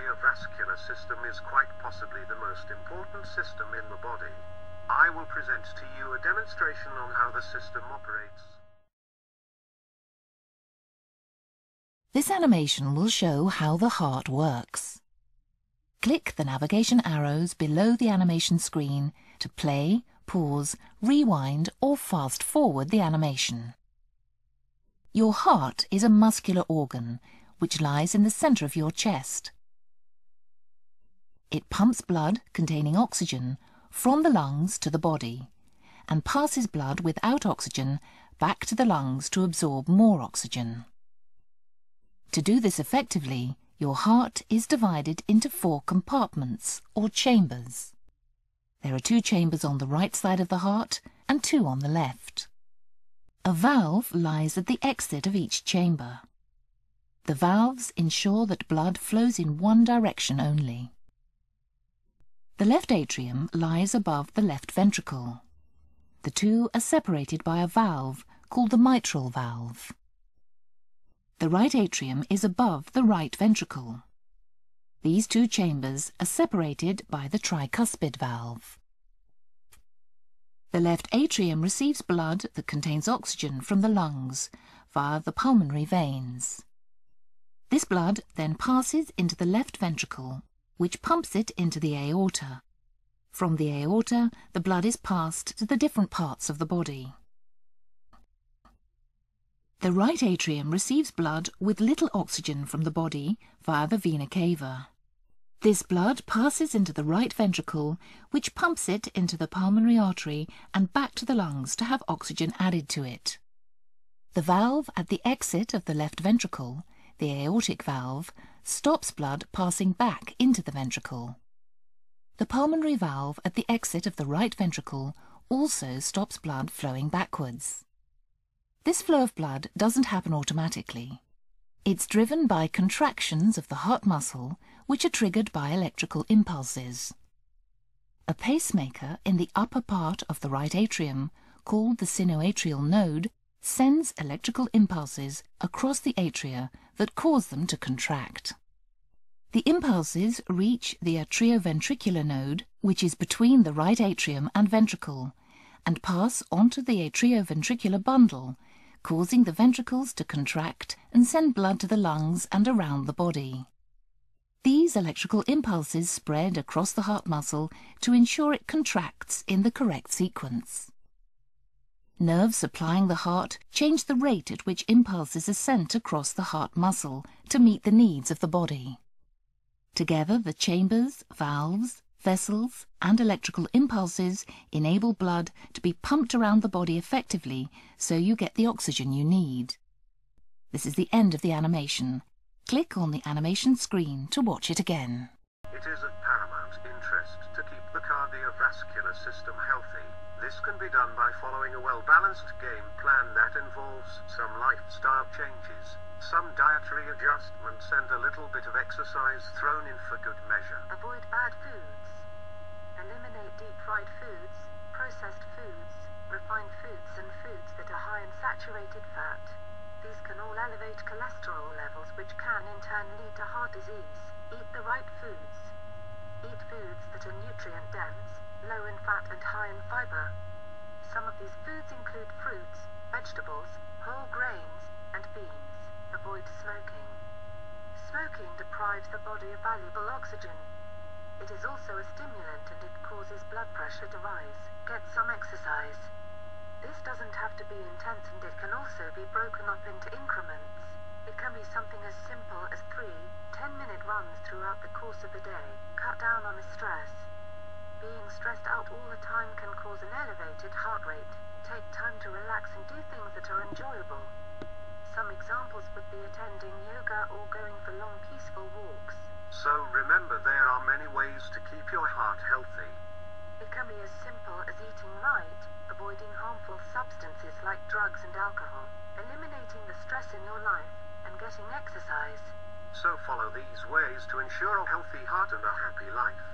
cardiovascular system is quite possibly the most important system in the body. I will present to you a demonstration on how the system operates. This animation will show how the heart works. Click the navigation arrows below the animation screen to play, pause, rewind or fast forward the animation. Your heart is a muscular organ which lies in the centre of your chest. It pumps blood containing oxygen from the lungs to the body and passes blood without oxygen back to the lungs to absorb more oxygen. To do this effectively, your heart is divided into 4 compartments or chambers. There are 2 chambers on the right side of the heart and 2 on the left. A valve lies at the exit of each chamber. The valves ensure that blood flows in one direction only. The left atrium lies above the left ventricle. The 2 are separated by a valve called the mitral valve. The right atrium is above the right ventricle. These 2 chambers are separated by the tricuspid valve. The left atrium receives blood that contains oxygen from the lungs via the pulmonary veins. This blood then passes into the left ventricle, which pumps it into the aorta. From the aorta, the blood is passed to the different parts of the body. The right atrium receives blood with little oxygen from the body via the vena cava. This blood passes into the right ventricle, which pumps it into the pulmonary artery and back to the lungs to have oxygen added to it. The valve at the exit of the left ventricle, the aortic valve, stops blood passing back into the ventricle. The pulmonary valve at the exit of the right ventricle also stops blood flowing backwards. This flow of blood doesn't happen automatically. It's driven by contractions of the heart muscle, which are triggered by electrical impulses. A pacemaker in the upper part of the right atrium, called the sinoatrial node, sends electrical impulses across the atria that cause them to contract. The impulses reach the atrioventricular node, which is between the right atrium and ventricle, and pass onto the atrioventricular bundle, causing the ventricles to contract and send blood to the lungs and around the body. These electrical impulses spread across the heart muscle to ensure it contracts in the correct sequence. Nerves supplying the heart change the rate at which impulses are sent across the heart muscle to meet the needs of the body. Together, the chambers, valves, vessels and electrical impulses enable blood to be pumped around the body effectively so you get the oxygen you need. This is the end of the animation. Click on the animation screen to watch it again. It is of paramount interest to keep the cardiovascular system healthy. This can be done by following a well-balanced game plan that involves some lifestyle changes, some dietary adjustments and a little bit of exercise thrown in for good measure. Avoid bad foods. Eliminate deep-fried foods, processed foods, refined foods and foods that are high in saturated fat. These can all elevate cholesterol levels, which can in turn lead to heart disease. Eat the right foods. Eat foods that are nutrient-dense, low in fat and high in fiber. Some of these foods include fruits, vegetables, whole grains and beans. Avoid smoking. Smoking deprives the body of valuable oxygen. It is also a stimulant and it causes blood pressure to rise. Get some exercise. This doesn't have to be intense and it can also be broken up into increments. It can be something as simple as 3 10-minute runs throughout the course of the day. Cut down on the stress. Being stressed out all the time can cause an elevated heart rate. Take time to relax and do things that are enjoyable. Some examples would be attending yoga or going for long peaceful walks. So remember, there are many ways to keep your heart healthy. It can be as simple as eating right, avoiding harmful substances like drugs and alcohol, eliminating the stress in your life, and getting exercise. So follow these ways to ensure a healthy heart and a happy life.